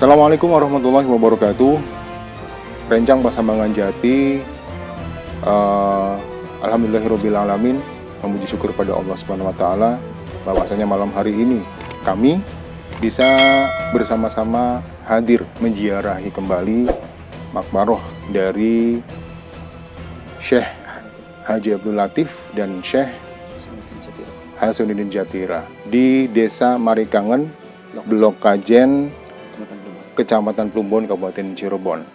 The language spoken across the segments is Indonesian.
Assalamualaikum warahmatullahi wabarakatuh. Rencang Pasambangan Jati. Alhamdulillahirobbilalamin. Memuji syukur pada Allah Subhanahu Wa Taala bahwasanya malam hari ini kami bisa bersama-sama hadir menziarahi kembali makbaroh dari Syekh Haji Abdul Latif dan Syekh Hasanuddin Jatira di Desa Marikangen, Blok Kajen, Kecamatan Plumbon, Kabupaten Cirebon.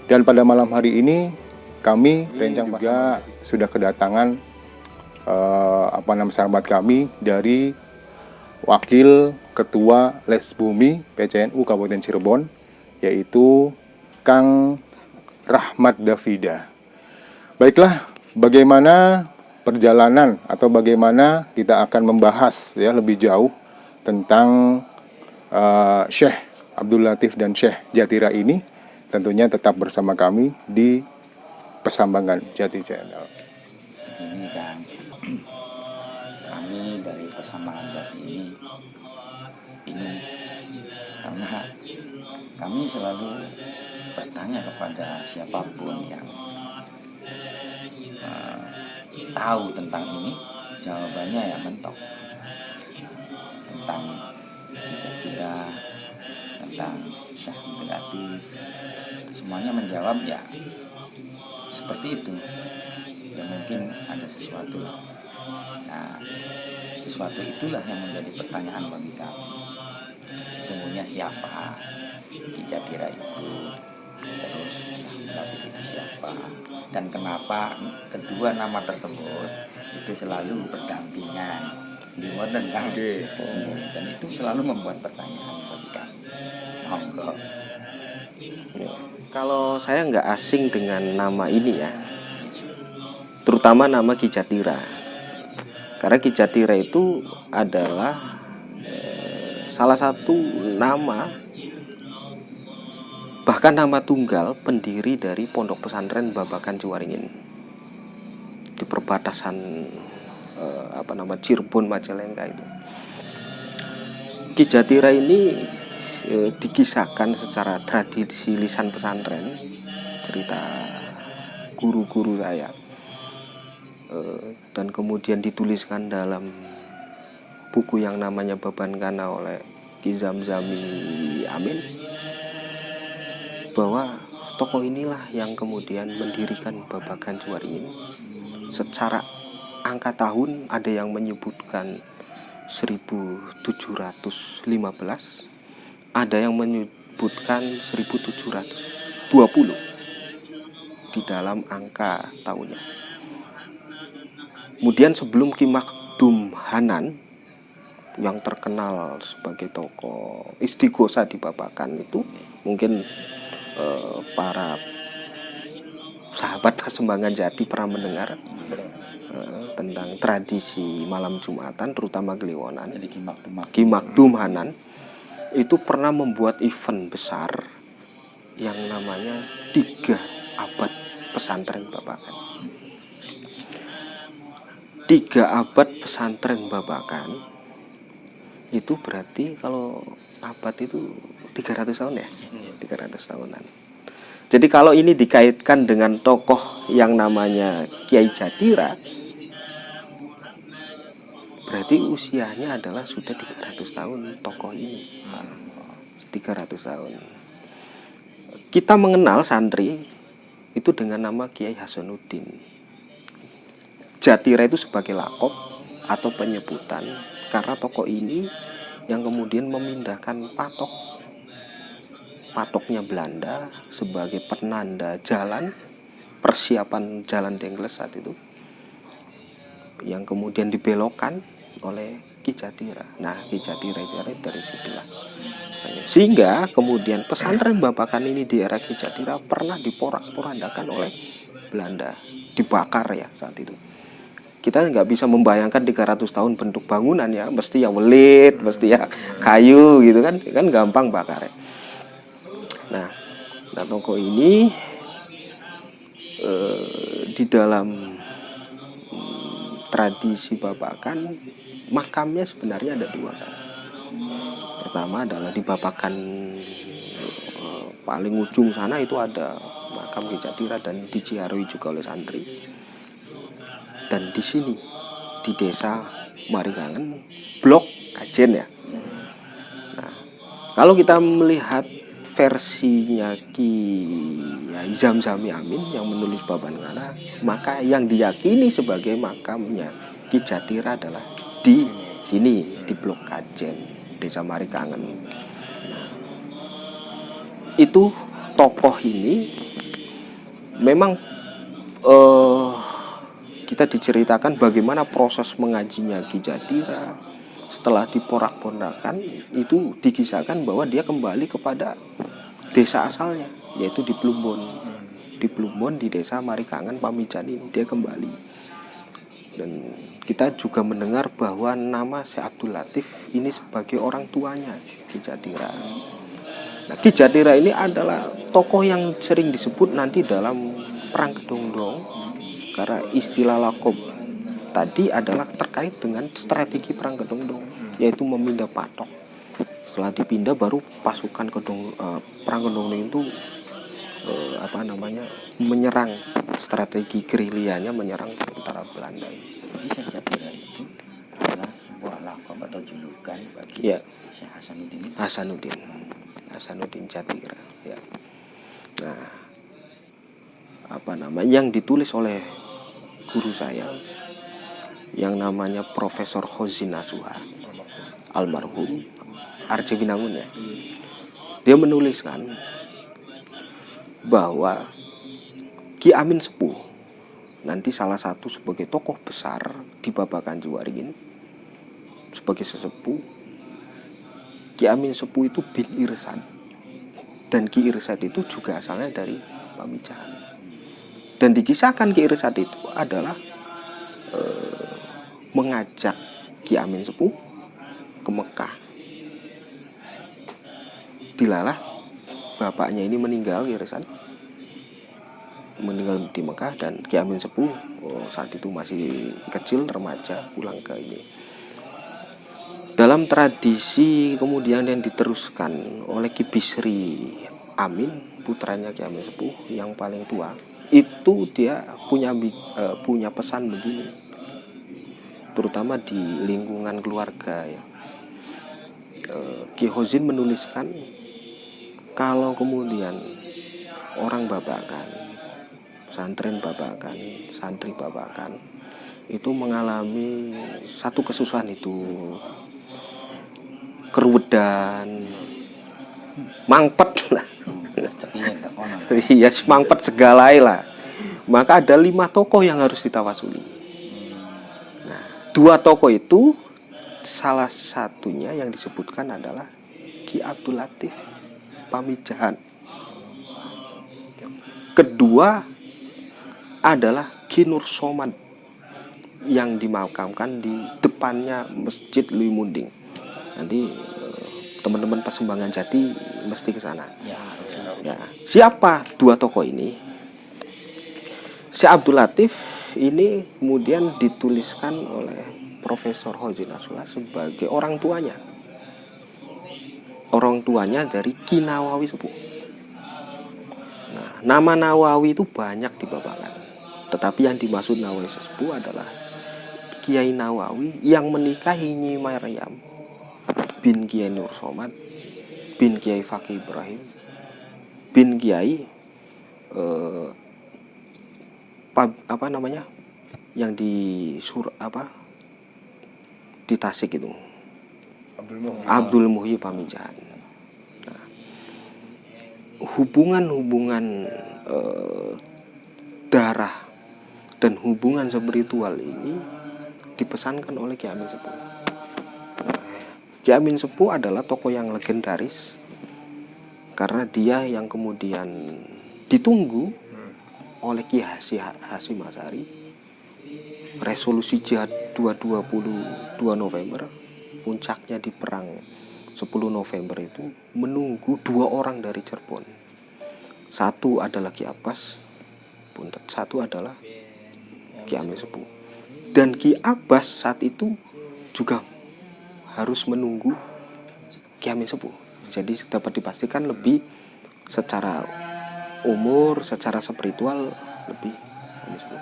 Dan pada malam hari ini kami Rencang juga sudah kedatangan sahabat kami dari Wakil Ketua Les Bumi PCNU Kabupaten Cirebon, yaitu Kang Rahmat Davida. Baiklah, bagaimana perjalanan atau bagaimana kita akan membahas ya lebih jauh tentang Syekh Abdul Latif dan Syekh Jatira ini, tentunya tetap bersama kami di Pasambangan Jati Channel. Ini kan kami dari Pasambangan Jati ini karena kami selalu bertanya kepada siapapun yang tahu tentang ini, jawabannya ya mentok tentang Jatira, tentang Syekh Abdul Latif, semuanya menjawab ya seperti itu. Ya mungkin ada sesuatu. Nah, sesuatu itulah yang menjadi pertanyaan bagi kami. Sesungguhnya siapa Ki Jatira itu, terus Syekh Abdul Latif itu siapa, dan kenapa kedua nama tersebut itu selalu berdampingan. Dan itu selalu membuat pertanyaan bagi kami. Monggo. Kalau saya nggak asing dengan nama ini ya, terutama nama Ki Jatira, karena Ki Jatira itu adalah salah satu nama, bahkan nama tunggal pendiri dari Pondok Pesantren Babakan Ciwaringin di perbatasan Cirebon Majalengka itu. Ki Jatira ini dikisahkan secara tradisi lisan pesantren, cerita guru-guru saya, dan kemudian dituliskan dalam buku yang namanya Baban Kana oleh Ki Zamzami Amin, bahwa tokoh inilah yang kemudian mendirikan Babakan Ciwaringin. Secara angka tahun ada yang menyebutkan 1715, ada yang menyebutkan 1720 di dalam angka tahunnya. Kemudian sebelum Ki Makdum Hanan yang terkenal sebagai tokoh istighosa di Babakan itu, mungkin para sahabat Pasambangan Jati pernah mendengar tentang tradisi malam Jumatan, terutama Kliwonan. Ki Makdum Hanan itu pernah membuat event besar yang namanya 3 abad pesantren Babakan. 3 abad pesantren Babakan itu berarti kalau abad itu 300 tahun ya, 300 tahunan. Jadi kalau ini dikaitkan dengan tokoh yang namanya Kiai Jatira, berarti usianya adalah sudah 300 tahun tokoh ini. 300 tahun. Kita mengenal santri itu dengan nama Kiai Hasanuddin. Jatira itu sebagai lakop atau penyebutan karena tokoh ini yang kemudian memindahkan patoknya Belanda sebagai penanda jalan, persiapan jalan Dengkles saat itu, yang kemudian dibelokkan oleh Ki Jatira. Nah, Ki Jatira itu dari situlah. Sehingga kemudian pesantren Babakan ini di era Ki Jatira pernah diporak-porandakan oleh Belanda, dibakar ya saat itu. Kita nggak bisa membayangkan 300 tahun bentuk bangunan ya, mesti ya welit, mesti ya kayu gitu kan gampang bakar ya. Nah tokoh ini di dalam tradisi Babakan makamnya sebenarnya ada 2 kan. Pertama adalah di Babakan paling ujung sana itu ada makam Ki Jatira, dan diziarahi juga oleh santri. Dan di sini di desa Marikangen, Blok Kajen ya. Nah, kalau kita melihat versinya Ki Yai Zamzami Amin yang menulis Babangana, maka yang diyakini sebagai makamnya Ki Jatira adalah di sini, di Blok Kajen, desa Marikangen. Nah, itu tokoh ini memang kita diceritakan bagaimana proses mengajinya Ki Jatira. Setelah diporak-porandakan, itu dikisahkan bahwa dia kembali kepada desa asalnya, yaitu di Plumbon. Di Plumbon, di desa Marikangen Pamijan ini dia kembali. Dan kita juga mendengar bahwa nama Syekh Abdul Latif ini sebagai orang tuanya Ki Jatira. Nah, Ki Jatira ini adalah tokoh yang sering disebut nanti dalam Perang Kedongdong, karena istilah lakob tadi adalah terkait dengan strategi Perang Kedongdong, yaitu memindah patok. Setelah dipindah baru pasukan Perang Kedongdong itu menyerang, strategi gerilyanya menyerang tentara Belanda. Jadi Syekh Jatira itu adalah sebuah lakob atau julukan bagi Ya, Syekh Hasanuddin. Hasanuddin Jatira ya. Nah, yang ditulis oleh guru saya yang namanya Profesor Khozin Nasuha almarhum Arje Binangun ya. Dia menuliskan bahwa Ki Amin Sepuh nanti salah satu sebagai tokoh besar di Babakan Juwaringin, sebagai sesepuh. Ki Amin Sepuh itu bin Irsad, dan Ki Irsad itu juga asalnya dari Pamijahan. Dan dikisahkan Ki Irsad itu adalah mengajak Ki Amin Sepuh ke Mekah. Dilalah bapaknya ini meninggal, Ki Irsad meninggal di Mekah, dan Ki Amin Sepuh saat itu masih kecil, remaja, pulang ke ini. Dalam tradisi kemudian yang diteruskan oleh Ki Bisri Amin, putranya Ki Amin Sepuh yang paling tua, itu dia punya pesan begini, terutama di lingkungan keluarga ya. Ki Khozin menuliskan kalau kemudian orang Babakan, santri Babakan itu mengalami satu kesusahan, itu keruwedan, mangpet lah. Iya, mangpet segala lah. Maka ada 5 tokoh yang harus ditawasuli. Nah, 2 tokoh itu salah satunya yang disebutkan adalah Ki Abdul Latif Pamijahan. Kedua adalah Ki Nur Somad yang dimakamkan di depannya Masjid Lui Munding. Nanti teman-teman Pasembangan Jati mesti ke sana. Ya, siapa 2 tokoh ini? Syekh Abdul Latif ini kemudian dituliskan oleh Profesor Khozin Nasuha sebagai orang tuanya dari Ki Nawawi Sepuh. Nah, nama Nawawi itu banyak di Babakan, tetapi yang dimaksud Nawawi Sepuh adalah Kiai Nawawi yang menikahi Nyi Maryam bin Kiai Nur Somad bin Kiai Fakih Ibrahim bin Kiai yang di di Tasik itu, Abdul Muhyi Pamijahan. Nah, hubungan darah dan hubungan spiritual ini dipesankan oleh Ki Amin Sepuh. Ki Amin Sepuh adalah tokoh yang legendaris karena dia yang kemudian ditunggu oleh Ki Hasyim Asy'ari. Resolusi Jihad 22 November, puncaknya di perang 10 November itu menunggu 2 orang dari Cirebon. Satu adalah Ki Abbas, satu adalah Ki Amin Sepuh. Dan Ki Abbas saat itu juga harus menunggu Ki Amin Sepuh. Jadi dapat dipastikan lebih secara umur, secara spiritual lebih Ki Amin Sepuh.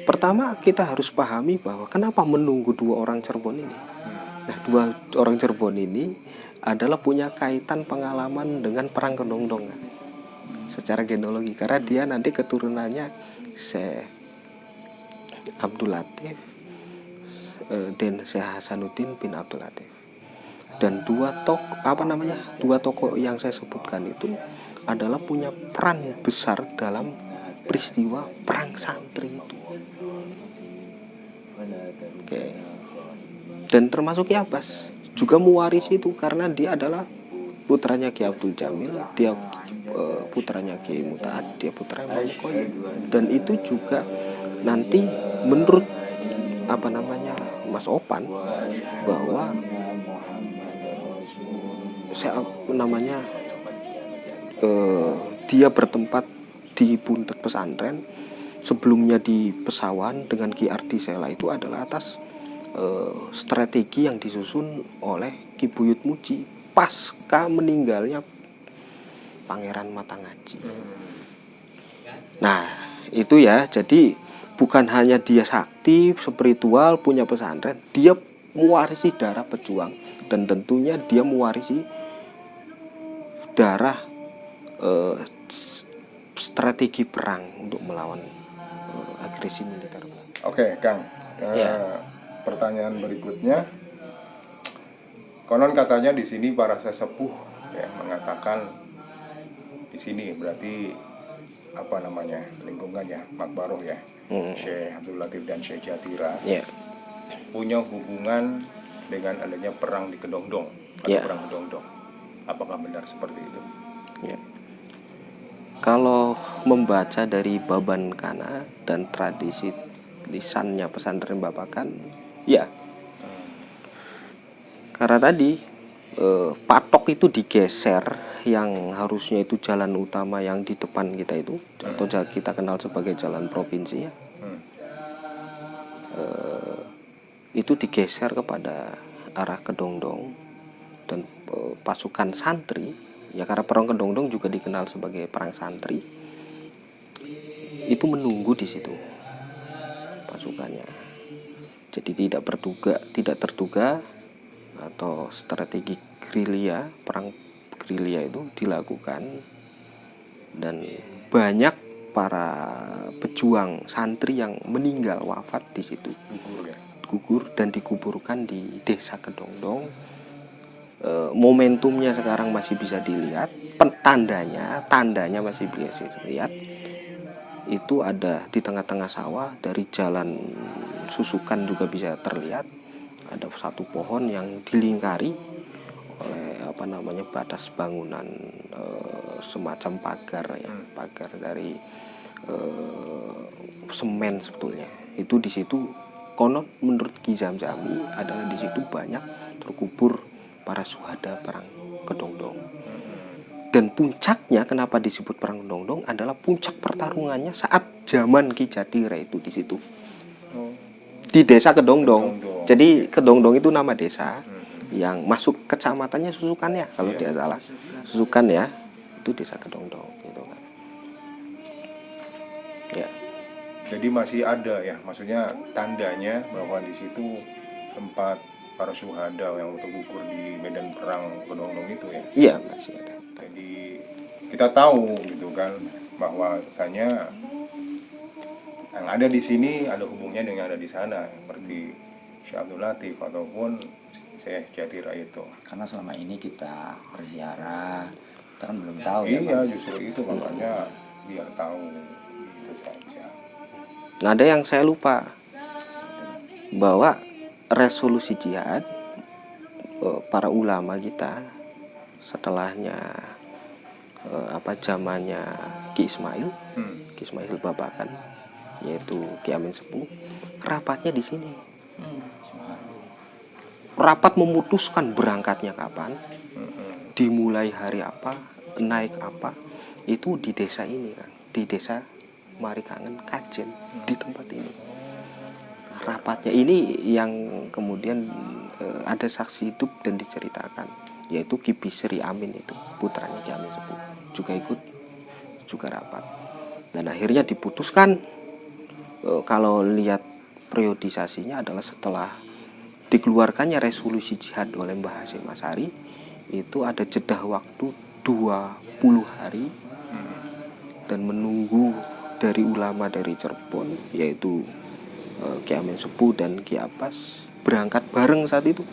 Pertama kita harus pahami bahwa kenapa menunggu dua orang Cirebon ini. Nah, dua orang Cirebon ini adalah punya kaitan pengalaman dengan perang Kedongdong secara genealogi, karena dia nanti keturunannya Syekh Abdul Latif dan Syekh Hasanuddin bin Abdul Latif. Dan dua tokoh yang saya sebutkan itu adalah punya peran besar dalam peristiwa perang santri itu. Oke. Dan termasuk Ki Abbas juga mewarisi itu, karena dia adalah putranya Ki Abdul Jamil, dia putranya Ki Mutaat, dia putranya Imam Qayyim. Dan itu juga nanti menurut Mas Opan, bahwa dia bertempat di Buntet Pesantren, sebelumnya di Pesawan dengan Ki Ardi Sela, itu adalah atas strategi yang disusun oleh Ki Buyut Muji pasca meninggalnya Pangeran Matangaji. Nah itu ya, jadi bukan hanya dia sakti, spiritual, punya pesantren, dia mewarisi darah pejuang, dan tentunya dia mewarisi darah strategi perang untuk melawan agresi militer. Oke, Kang. Pertanyaan berikutnya, konon katanya di sini para sesepuh ya mengatakan di sini berarti lingkungannya Makbaroh ya, Syekh Abdul Latif dan Syekh Jatira punya hubungan dengan adanya perang di Kedongdong atau perang Kedongdong. Apakah benar seperti itu? Ya. Kalau membaca dari Baban Kana dan tradisi lisannya pesantren Babakan, ya. Karena tadi patok itu digeser, yang harusnya itu jalan utama yang di depan kita itu, atau kita kenal sebagai jalan provinsi ya, itu digeser kepada arah Kedongdong, dan pasukan santri ya, karena perang Kedongdong juga dikenal sebagai perang santri, itu menunggu di situ pasukannya. Jadi tidak terduga atau strategi gerilya, perang gerilya itu dilakukan, dan banyak para pejuang santri yang meninggal wafat di situ, gugur dan dikuburkan di desa Kedongdong. Momentumnya sekarang masih bisa dilihat, tandanya masih bisa dilihat. Itu ada di tengah-tengah sawah, dari jalan Susukan juga bisa terlihat ada satu pohon yang dilingkari oleh batas bangunan, semacam pagar ya, pagar dari semen sebetulnya. Itu di situ konon menurut Ki Zamzami adalah di situ banyak terkubur para syuhada perang Kedongdong. Dan puncaknya kenapa disebut perang Kedongdong adalah puncak pertarungannya saat zaman Ki Jatira itu di situ. Di desa Kedongdong. Jadi Kedongdong itu nama desa yang masuk kecamatannya Susukan ya, kalau tidak salah. Susukan ya, itu desa Kedongdong gitu kan. Ya. Jadi masih ada ya, maksudnya tandanya bahwa di situ tempat para syuhada yang tergugur di medan perang Kedongdong itu ya. Iya, masih ada. Jadi kita tahu gitu kan bahwasanya yang ada di sini ada hubungannya dengan yang ada di sana, seperti Syekh Abdul Latif ataupun Syekh Jatira itu. Karena selama ini kita berziarah, kita kan belum tahu Iya, ya, justru itu makanya biar tahu itu saja. Nah, ada yang saya lupa, bahwa resolusi jihad para ulama kita setelahnya zamannya Ki Ismail Babakan, yaitu Ki Amin Sepuh, rapatnya di sini. Rapat memutuskan berangkatnya kapan, dimulai hari apa, naik apa, itu di desa ini kan, di desa Marikangen Kajen, di tempat ini. Rapatnya ini yang kemudian ada saksi hidup dan diceritakan, yaitu Ki Bisri Amin itu, putranya Ki Amin Sepuh, juga ikut juga rapat. Dan akhirnya diputuskan, kalau lihat periodisasinya adalah setelah dikeluarkannya resolusi jihad oleh Mbah Hasyim Asy'ari, itu ada jeda waktu 20 hari dan menunggu dari ulama dari Cirebon, yaitu Ki Amin Sepuh dan Ki Abbas berangkat bareng saat itu.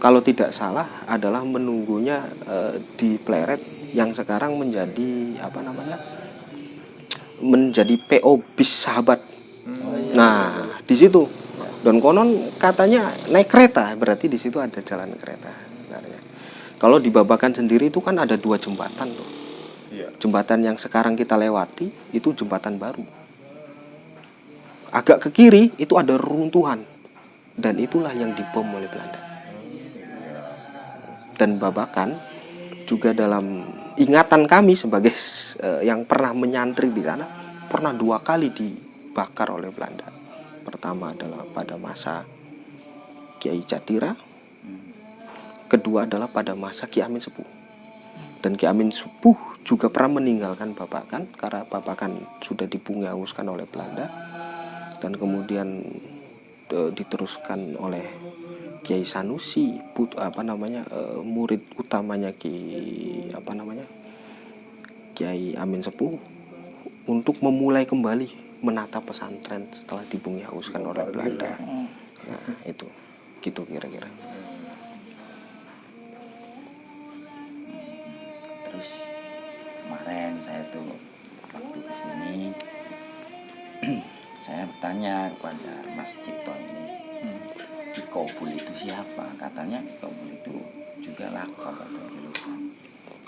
Kalau tidak salah adalah menunggunya di Pleret yang sekarang menjadi menjadi PO bis Sahabat. Nah, di situ. Dan konon katanya naik kereta, berarti di situ ada jalan kereta sebenarnya. Kalau di Babakan sendiri itu kan ada 2 jembatan tuh. Jembatan yang sekarang kita lewati itu jembatan baru. Agak ke kiri itu ada reruntuhan, dan itulah yang dibom oleh Belanda. Dan Babakan juga dalam ingatan kami sebagai yang pernah menyantri di sana, pernah 2 kali dibakar oleh Belanda. Pertama adalah pada masa Kiai Jatira, kedua adalah pada masa Ki Amin Sepuh. Dan Ki Amin Sepuh juga pernah meninggalkan Babakan karena Babakan sudah dibungauskan oleh Belanda, dan kemudian diteruskan oleh Kiai Sanusi, murid utamanya Kiai Amin Sepuh, untuk memulai kembali menata pesantren setelah dibungauskan oleh Belanda. Nah, itu gitu kira-kira. Terus kemarin saya tuh waktu kesini saya bertanya kepada Mas Cipto ini, Ki Kobul itu siapa? Katanya Ki Kobul itu juga lakop atau julukan.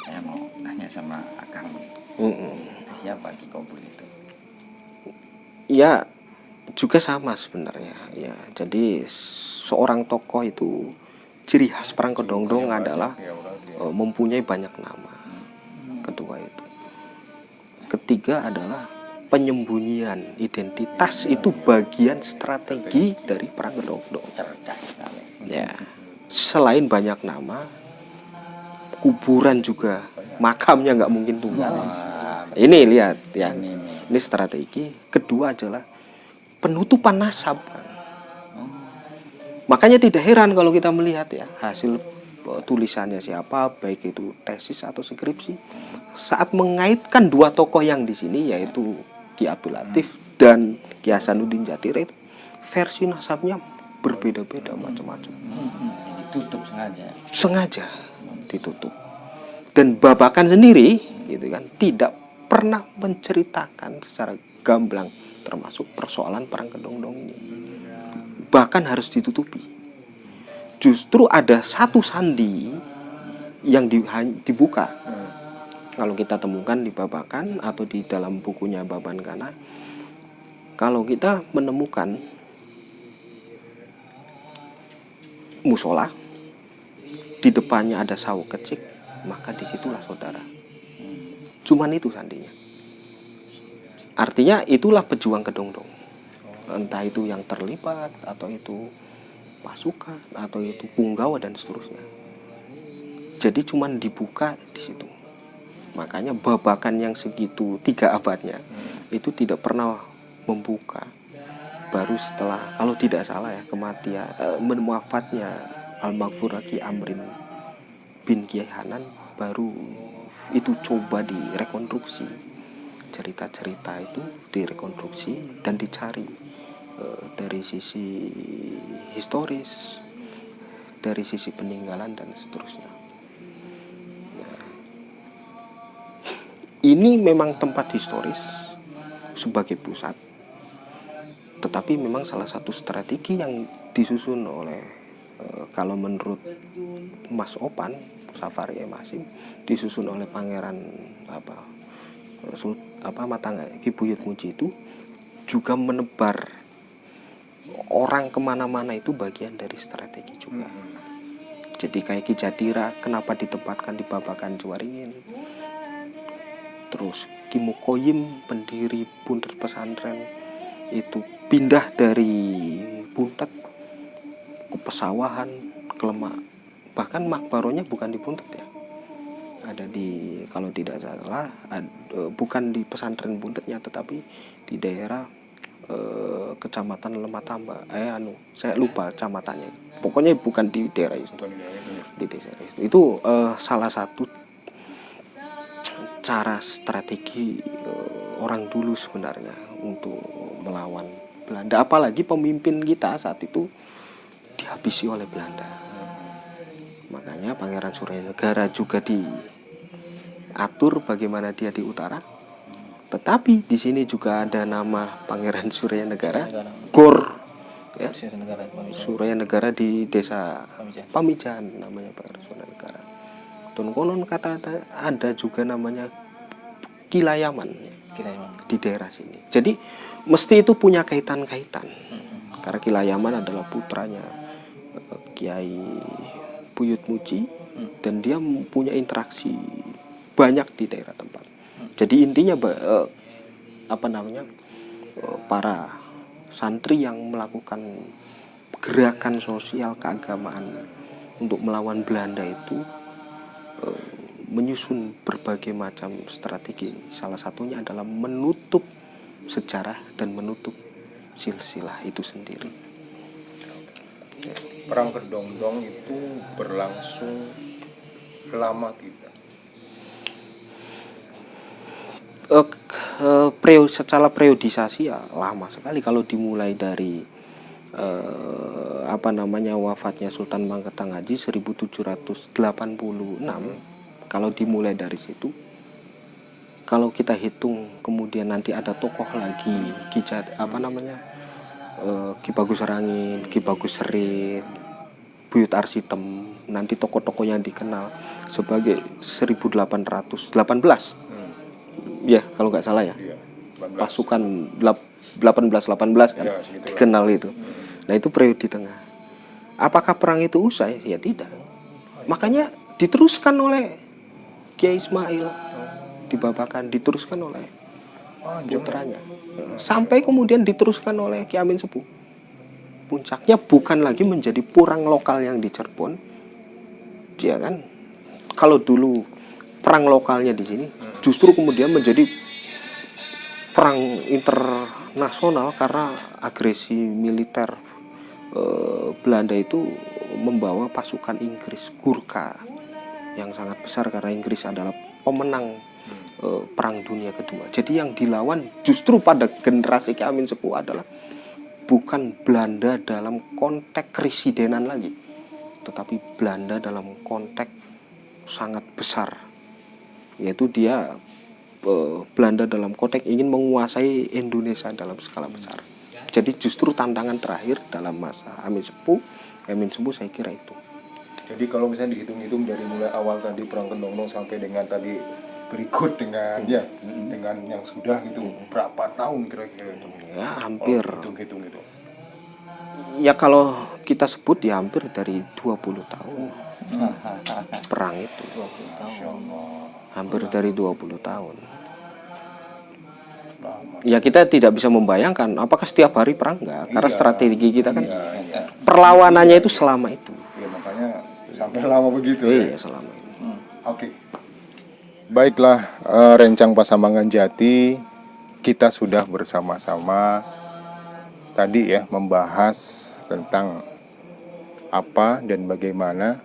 Saya mau nanya sama Akang, itu siapa Ki Kobul itu? Ya, juga sama sebenarnya. Ya, jadi seorang tokoh itu ciri khas Perang Kedongdong adalah mempunyai banyak nama. Kedua itu. Ketiga adalah penyembunyian identitas, itu bagian strategi dari Perang Kedongdong. Cerdas sekali. Ya, selain banyak nama, kuburan juga, makamnya nggak mungkin tunggal. Ini lihat ya, ini strategi. Kedua adalah penutupan nasab. Makanya tidak heran kalau kita melihat ya hasil tulisannya siapa, baik itu tesis atau skripsi, saat mengaitkan 2 tokoh yang di sini, yaitu Ki Abdul Latif dan Ki Hasanuddin Jatira, itu versi nasabnya berbeda-beda macam-macam. Ditutup Sengaja ditutup. Dan Babakan sendiri gitu kan tidak pernah menceritakan secara gamblang termasuk persoalan Perang Kedongdong ini. Bahkan harus ditutupi. Justru ada satu sandi yang dibuka. Kalau kita temukan di Babakan atau di dalam bukunya Baban Kana, kalau kita menemukan musola, di depannya ada sawo kecik, maka disitulah saudara. Cuman itu sandinya. Artinya itulah pejuang Kedongdong. Entah itu yang terlibat, atau itu pasukan, atau itu punggawa dan seterusnya. Jadi cuman dibuka di situ. Makanya Babakan yang segitu 3 abadnya itu tidak pernah membuka. Baru setelah, kalau tidak salah ya, kematian wafatnya Al-Maghfur Ki Amrin bin Kiai Hanan, baru itu coba direkonstruksi. Cerita-cerita itu direkonstruksi dan dicari dari sisi historis, dari sisi peninggalan dan seterusnya. Nah, ini memang tempat historis sebagai pusat, tetapi memang salah satu strategi yang disusun oleh kalau menurut Mas Opan Safari M. Hasyim, disusun oleh Pangeran Matangga Ki Buyut Muji, itu juga menebar orang kemana-mana, itu bagian dari strategi juga. Jadi kayak Ki Jatira kenapa ditempatkan di Babakan Juwaringin, terus Ki Mukoyim pendiri Buntet Pesantren itu pindah dari Buntet ke pesawahan ke Lemak bahkan makbarohnya bukan di Buntet ya, ada di, kalau tidak salah bukan di pesantren Buntetnya, tetapi di daerah kecamatan Lematamba, saya lupa kecamatannya, pokoknya bukan di daerah itu, di desa itu. Salah satu cara strategi orang dulu sebenarnya untuk melawan Belanda, apalagi pemimpin kita saat itu dihabisi oleh Belanda. Makanya Pangeran Suryanegara juga diatur bagaimana dia di utara. Tetapi di sini juga ada nama Pangeran Suryanegara, Gor ya. Suryanegara di desa Pamijahan namanya Pangeran Suryanegara. Dan konon kata ada juga namanya Kilayaman di daerah sini. Jadi mesti itu punya kaitan-kaitan. Karena Kilayaman adalah putranya Kiai Buyut Muji, dan dia punya interaksi banyak di daerah tempat. Jadi intinya para santri yang melakukan gerakan sosial keagamaan untuk melawan Belanda itu menyusun berbagai macam strategi. Salah satunya adalah menutup sejarah dan menutup silsilah itu sendiri. Perang Kedongdong itu berlangsung lama tidak? Secara periodisasi ya lama sekali. Kalau dimulai dari wafatnya Sultan Mangkuharto 1786, kalau dimulai dari situ, kalau kita hitung kemudian nanti ada tokoh lagi Ki Bagus Serangin, Ki Bagus Serit, Buyut Arsitem, nanti tokoh-tokoh yang dikenal sebagai 1818 ya kalau nggak salah ya, pasukan 1818 kan ya, dikenal itu. Nah itu periode tengah. Apakah perang itu usai? Ya tidak. Makanya diteruskan oleh Kiai Ismail di Babakan, diteruskan oleh putranya, sampai kemudian diteruskan oleh Ki Amin Sepuh. Puncaknya bukan lagi menjadi perang lokal yang di Cirebon, ya kan? Kalau dulu perang lokalnya di sini, justru kemudian menjadi perang internasional karena agresi militer Belanda itu membawa pasukan Inggris Gurkha yang sangat besar, karena Inggris adalah pemenang Perang Dunia Kedua. Jadi yang dilawan justru pada generasi Ki Amin Sepuh adalah bukan Belanda dalam konteks residenan lagi, tetapi Belanda dalam konteks sangat besar, yaitu dia Belanda dalam konteks ingin menguasai Indonesia dalam skala besar. Jadi justru tantangan terakhir dalam masa Amin Sepuh saya kira itu. Jadi kalau misalnya dihitung-hitung dari mulai awal tadi Perang Kedongdong sampai dengan tadi berikut dengan dengan yang sudah itu berapa tahun kira-kira itu? Ya hampir. Hitung-hitung itu. Ya kalau kita sebut ya hampir dari 20 tahun. Perang itu. 20 tahun. Hampir dari 20 tahun. Ya kita tidak bisa membayangkan apakah setiap hari perang, enggak, karena strategi kita kan perlawanannya itu selama itu. Ya makanya sampai lama begitu. Iya, selama itu. Oke. Baiklah, Rencang Pasamangan Jati, kita sudah bersama-sama tadi ya membahas tentang apa dan bagaimana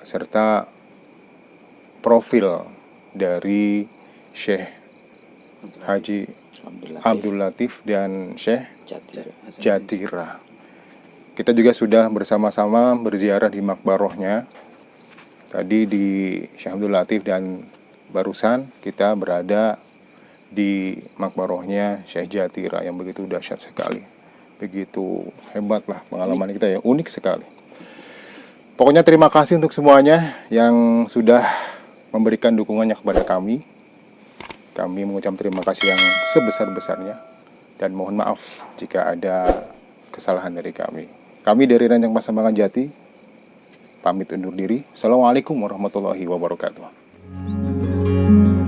serta profil dari Syekh Haji Abdul Latif dan Syekh Jatira. Kita juga sudah bersama-sama berziarah di makbarohnya. Tadi di Syekh Abdul Latif dan barusan kita berada di makbarohnya Syekh Jatira yang begitu dahsyat sekali. Begitu hebatlah pengalaman kita ya, unik sekali. Pokoknya terima kasih untuk semuanya yang sudah memberikan dukungannya kepada kami. Kami mengucapkan terima kasih yang sebesar-besarnya dan mohon maaf jika ada kesalahan dari kami. Kami dari Rencang Pasamangan Jati pamit undur diri. Assalamualaikum warahmatullahi wabarakatuh.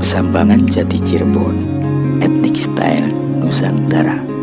Pasambangan Jati Cirebon, Ethnic Style Nusantara.